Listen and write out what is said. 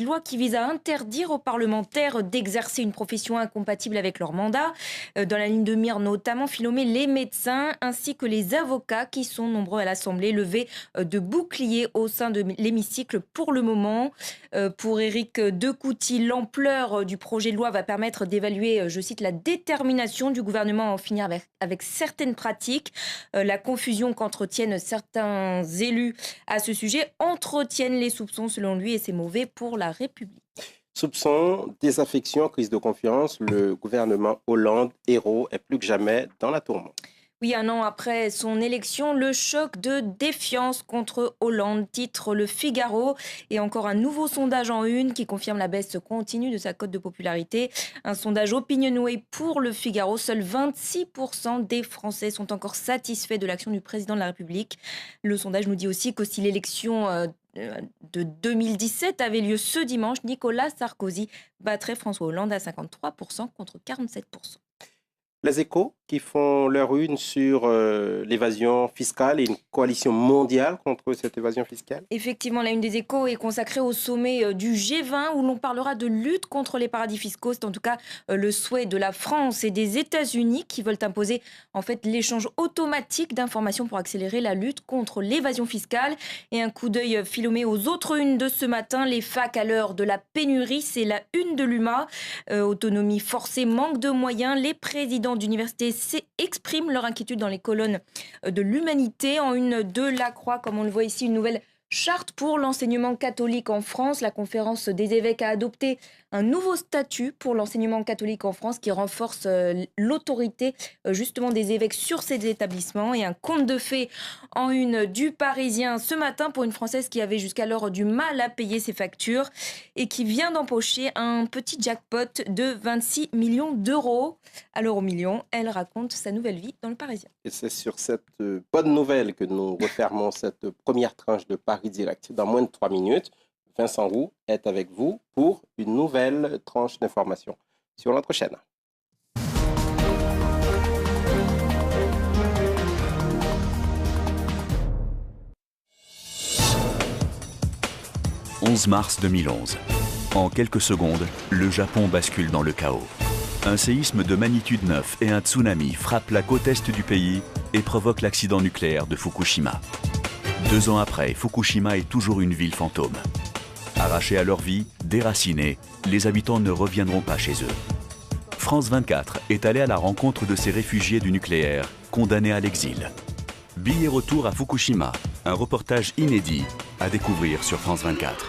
loi qui vise à interdire aux parlementaires d'exercer une profession incompatible avec leur mandat. Dans la ligne de mire notamment, Philomé, les médecins ainsi que les avocats qui sont nombreux à l'Assemblée lever de boucliers au sein de l'hémicycle pour le moment. Pour Éric Decouty, l'ampleur du projet de loi va permettre d'évaluer, je cite, la détermination du gouvernement à en finir avec certaines pratiques. La confusion qu'entretiennent certains élus à ce sujet entretiennent les soupçons selon lui et c'est mauvais pour la République. Soupçons, désaffection, crise de confiance, le gouvernement Hollande, héros, est plus que jamais dans la tourmente. Oui, un an après son élection, le choc de défiance contre Hollande, titre Le Figaro. Et encore un nouveau sondage en une qui confirme la baisse continue de sa cote de popularité. Un sondage Opinionway pour Le Figaro. Seuls 26% des Français sont encore satisfaits de l'action du président de la République. Le sondage nous dit aussi que si l'élection de 2017 avait lieu ce dimanche, Nicolas Sarkozy battrait François Hollande à 53% contre 47%. Les Échos qui font leur une sur l'évasion fiscale et une coalition mondiale contre cette évasion fiscale. Effectivement, la une des Échos est consacrée au sommet du G20 où l'on parlera de lutte contre les paradis fiscaux. C'est en tout cas le souhait de la France et des États-Unis qui veulent imposer en fait l'échange automatique d'informations pour accélérer la lutte contre l'évasion fiscale. Et un coup d'œil Philomé aux autres unes de ce matin. Les facs à l'heure de la pénurie, c'est la une de l'UMA. Autonomie forcée, manque de moyens. Les présidents d'universités expriment leur inquiétude dans les colonnes de l'Humanité. En une de La Croix, comme on le voit ici, une nouvelle charte pour l'enseignement catholique en France. La conférence des évêques a adopté un nouveau statut pour l'enseignement catholique en France qui renforce l'autorité justement des évêques sur ces établissements. Et un conte de fées en une du Parisien ce matin pour une Française qui avait jusqu'alors du mal à payer ses factures et qui vient d'empocher un petit jackpot de 26 millions d'euros. À l'euro million, elle raconte sa nouvelle vie dans le Parisien. Et c'est sur cette bonne nouvelle que nous refermons cette première tranche de Paris Direct. Dans moins de 3 minutes, Vincent Roux est avec vous pour une nouvelle tranche d'information sur notre chaîne. « 11 mars 2011. En quelques secondes, le Japon bascule dans le chaos. Un séisme de magnitude 9 et un tsunami frappent la côte est du pays et provoquent l'accident nucléaire de Fukushima. 2 ans après, Fukushima est toujours une ville fantôme. Arrachés à leur vie, déracinés, les habitants ne reviendront pas chez eux. France 24 est allé à la rencontre de ces réfugiés du nucléaire, condamnés à l'exil. Billet retour à Fukushima, un reportage inédit à découvrir sur France 24.